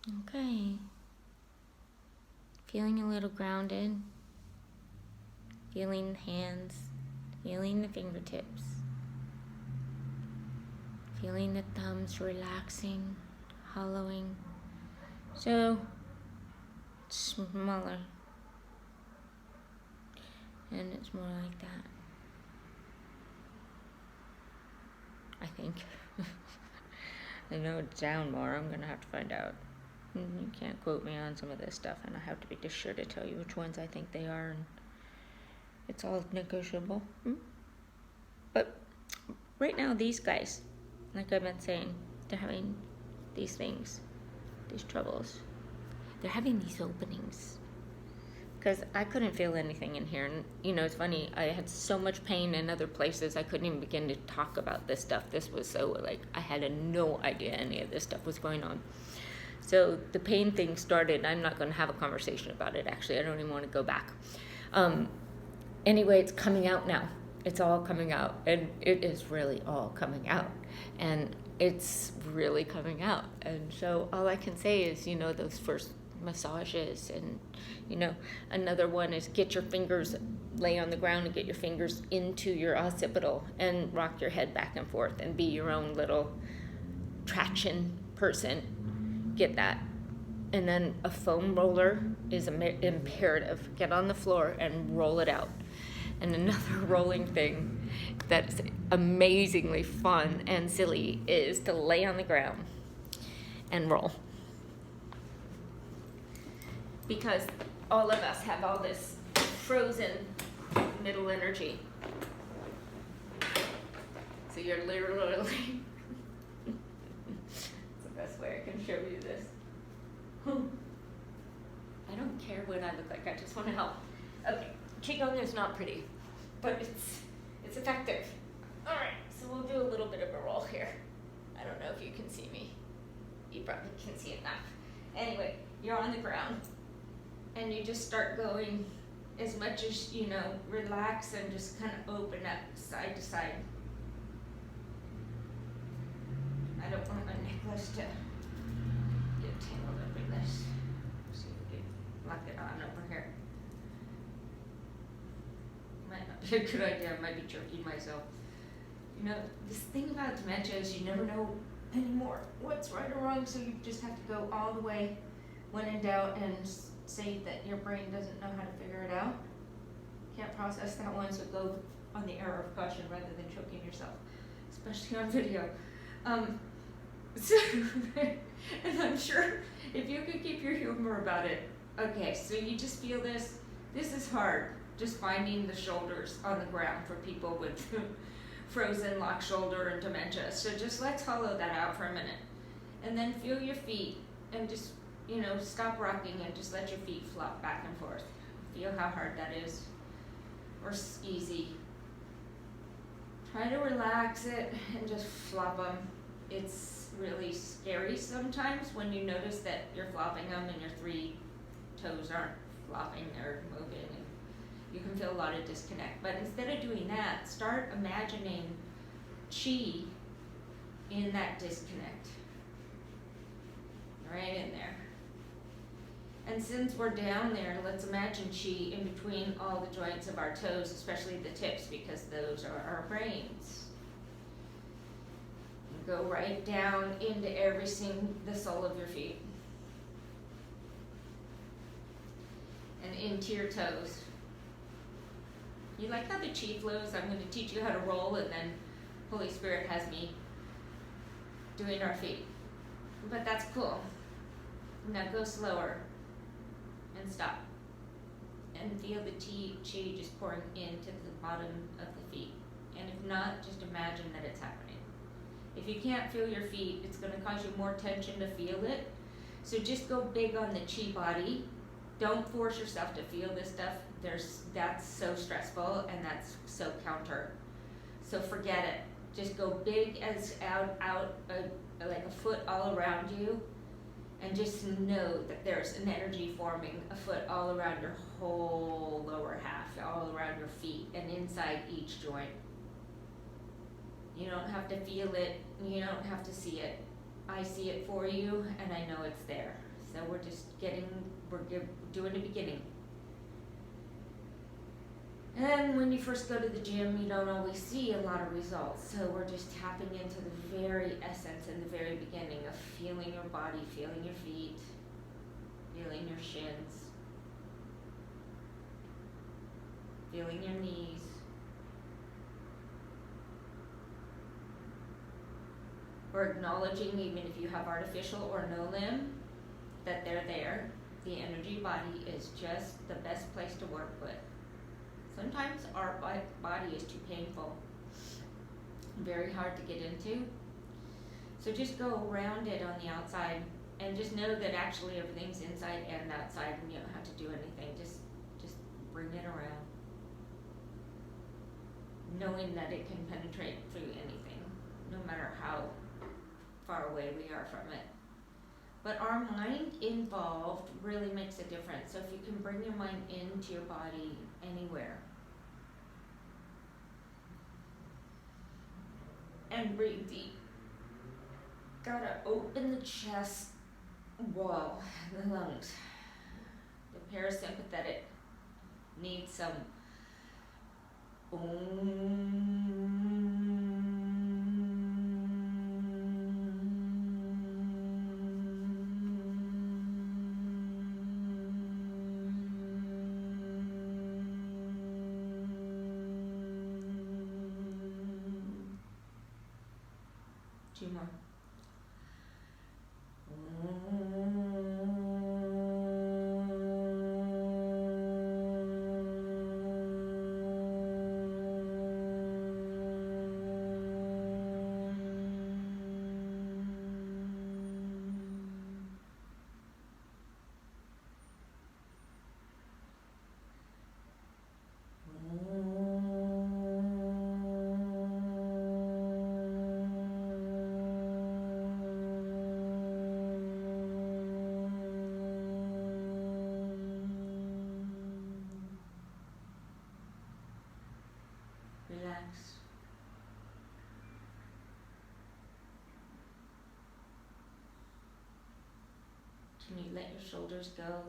Okay. Feeling a little grounded. Feeling the hands. Feeling the fingertips. Feeling the thumbs relaxing, hollowing. So, smaller. And it's more like that. I think. I know it's down more. I'm going to have to find out. You can't quote me on some of this stuff, and I have to be just sure to tell you which ones I think they are. And it's all negotiable. But right now, these guys, like I've been saying, they're having these things, these troubles. They're having these openings. Because I couldn't feel anything in here. And, it's funny, I had so much pain in other places, I couldn't even begin to talk about this stuff. This was so, I had no idea any of this stuff was going on. So the pain thing started. I'm not going to have a conversation about it, actually. I don't even want to go back. Anyway, it's coming out now. It's all coming out. And it is really all coming out. And it's really coming out. And so all I can say is, those first massages, and another one is get your fingers, lay on the ground and get your fingers into your occipital and rock your head back and forth and be your own little traction person. Get that. And then a foam roller is imperative. Get on the floor and roll it out. And another rolling thing that's amazingly fun and silly is to lay on the ground and roll. Because all of us have all this frozen middle energy. So you're literally, it's the best way I can show you this. I don't care what I look like, I just want to help. Okay, Qigong is not pretty, but it's effective. All right, so we'll do a little bit of a roll here. I don't know if you can see me. You probably can see enough. Anyway, you're on the ground. And you just start going as much as, relax and just kind of open up side to side. I don't want my necklace to get tangled up in this. See if we can lock it on over here. Might not be a good idea. I might be jerking myself. This thing about dementia is you never know anymore what's right or wrong, so you just have to go all the way when in doubt and say that your brain doesn't know how to figure it out. Can't process that one, so go on the error of caution rather than choking yourself, especially on video. And I'm sure if you could keep your humor about it. Okay, so you just feel this. This is hard, just finding the shoulders on the ground for people with frozen locked shoulder and dementia. So just let's hollow that out for a minute. And then feel your feet and just stop rocking and just let your feet flop back and forth. Feel how hard that is, or easy. Try to relax it and just flop them. It's really scary sometimes when you notice that you're flopping them and your 3 toes aren't flopping or moving, and you can feel a lot of disconnect. But instead of doing that, start imagining chi in that disconnect. Right in there. And since we're down there, let's imagine chi in between all the joints of our toes, especially the tips, because those are our brains. And go right down into the sole of your feet. And into your toes. You like how the chi flows? I'm going to teach you how to roll, and then Holy Spirit has me doing our feet. But that's cool. Now go slower. And stop. And feel the chi just pouring into the bottom of the feet. And if not, just imagine that it's happening. If you can't feel your feet, it's going to cause you more tension to feel it. So just go big on the chi body. Don't force yourself to feel this stuff. That's so stressful and that's so counter. So forget it. Just go big as out like a foot all around you. And just know that there's an energy forming a foot all around your whole lower half, all around your feet, and inside each joint. You don't have to feel it, you don't have to see it. I see it for you, and I know it's there. So we're doing the beginning. And when you first go to the gym, you don't always see a lot of results. So we're just tapping into the very essence and the very beginning of feeling your body, feeling your feet, feeling your shins, feeling your knees. We're acknowledging, even if you have artificial or no limb, that they're there. The energy body is just the best place to work with. Sometimes our body is too painful, very hard to get into. So just go around it on the outside and just know that actually everything's inside and outside, and you don't have to do anything. Just bring it around, knowing that it can penetrate through anything, no matter how far away we are from it. But our mind involved really makes a difference. So if you can bring your mind into your body anywhere and breathe deep. Gotta open the chest wall, the lungs. The parasympathetic needs some two more. Relax. Can you let your shoulders go?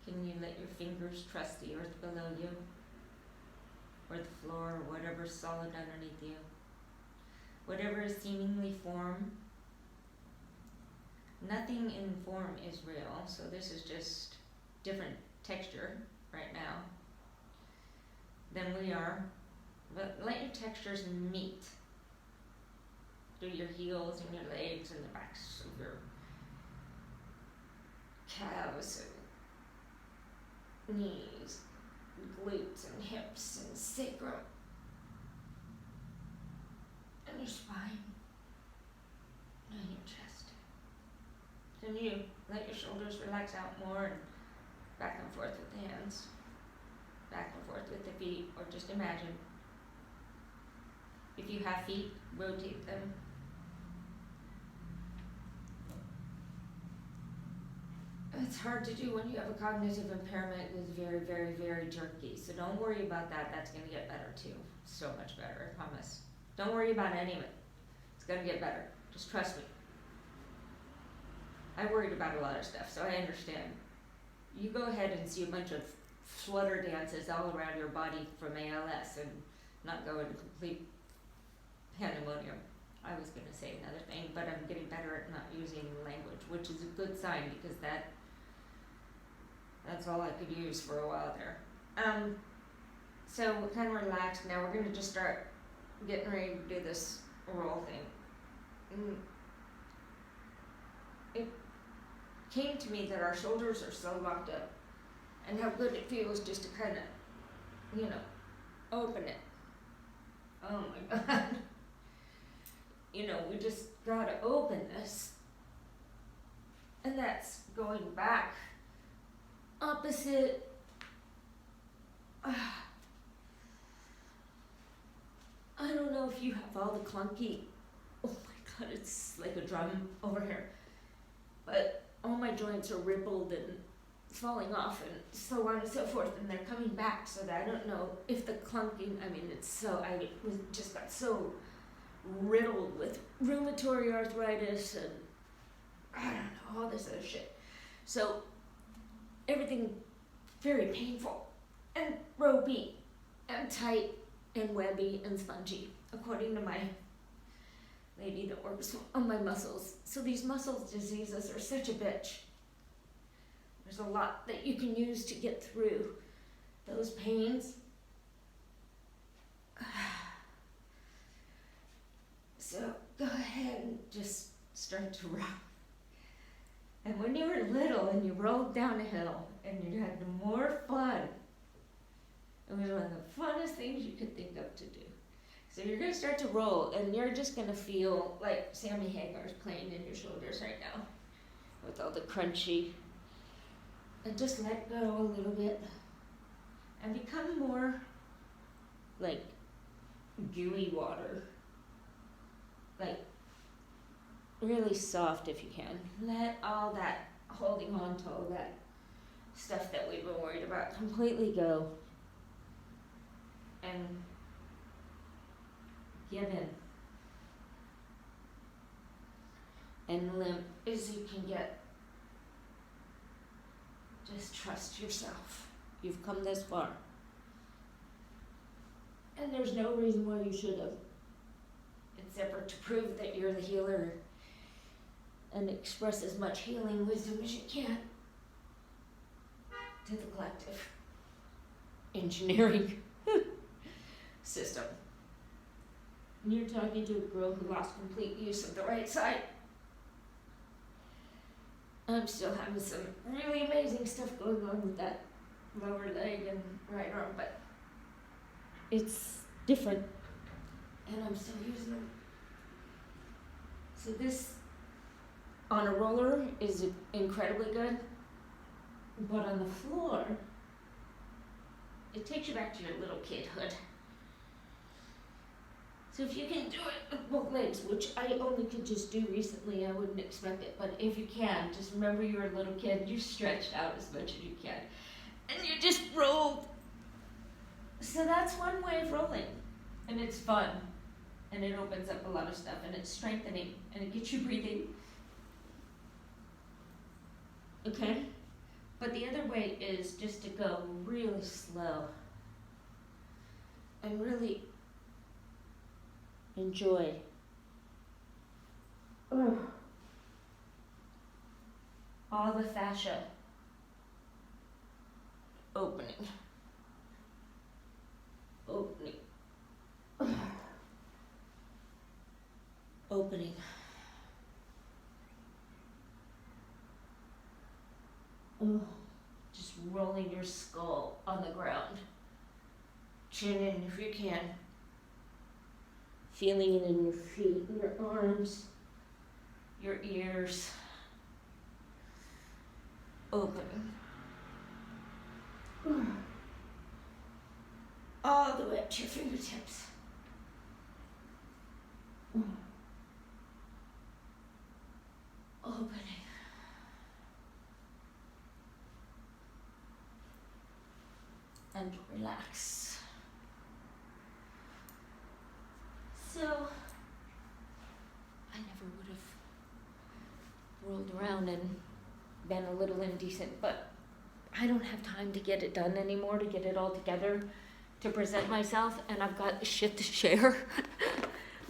Can you let your fingers trust the earth below you, or the floor, or whatever's solid underneath you? Whatever is seemingly form, nothing in form is real, so this is just different texture right now than we are. But let your textures meet through your heels and your legs and the backs of your calves and knees, glutes and hips and sacrum and your spine and your chest. Then you let your shoulders relax out more and back and forth with the hands, back and forth with the feet, or just imagine. If you have feet, rotate them. It's hard to do when you have a cognitive impairment. It's very, very, very jerky. So don't worry about that. That's going to get better too. So much better, I promise. Don't worry about any of it. It's going to get better. Just trust me. I worried about a lot of stuff, so I understand. You go ahead and see a bunch of flutter dances all around your body from ALS and not go into complete pandemonium. I was going to say another thing, but I'm getting better at not using language, which is a good sign, because that's all I could use for a while there. So we're kind of relaxed now. We're going to just start getting ready to do this roll thing. It came to me that our shoulders are so locked up, and how good it feels just to kind of, open it. Oh my God. We just gotta open this. And that's going back, opposite. I don't know if you have all the clunky, oh my God, it's like a drum over here. But all my joints are rippled and falling off and so on and so forth, and they're coming back, so that I don't know if the clunking, just got so riddled with rheumatoid arthritis and I don't know, all this this other shit. So everything very painful and ropey and tight and webby and spongy, according to my lady that works on my muscles. So these muscle diseases are such a bitch. There's a lot that you can use to get through those pains. So go ahead and just start to rock. And when you were little and you rolled down a hill and you had more fun, it was one of the funnest things you could think of to do. So you're going to start to roll and you're just going to feel like Sammy Hagar's playing in your shoulders right now with all the crunchy. And just let go a little bit and become more like gooey water. Like really soft if you can. Let all that holding on to all that stuff that we've been worried about completely go. And give in. And limp as you can get. Just trust yourself. You've come this far. And there's no reason why you should have. Except for to prove that you're the healer and express as much healing wisdom as you can to the collective engineering system. And you're talking to a girl who lost complete use of the right side. I'm still having some really amazing stuff going on with that lower leg and right arm, but it's different. And I'm still using them. So this on a roller is incredibly good, but on the floor, it takes you back to your little kidhood. So if you can do it with both legs, which I only could just do recently, I wouldn't expect it, but if you can, just remember you were a little kid, you stretched out as much as you can, and you just rolled. So that's one way of rolling, and it's fun. And it opens up a lot of stuff, and it's strengthening, and it gets you breathing. Okay? But the other way is just to go really slow and really enjoy. All the fascia opening. Opening. Just rolling your skull on the ground. Chin in if you can. Feeling it in your feet, your arms, your ears. Opening. All the way up to your fingertips. Opening. And relax. So, I never would have rolled around and been a little indecent, but I don't have time to get it done anymore, to get it all together, to present myself, and I've got shit to share.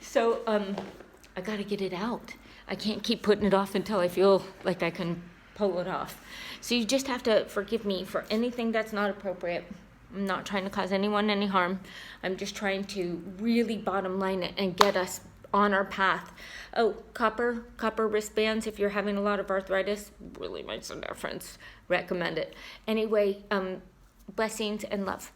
So, I gotta get it out. I can't keep putting it off until I feel like I can pull it off. So you just have to forgive me for anything that's not appropriate. I'm not trying to cause anyone any harm. I'm just trying to really bottom line it and get us on our path. Oh, copper wristbands, if you're having a lot of arthritis, really makes a difference. Recommend it. Anyway, blessings and love.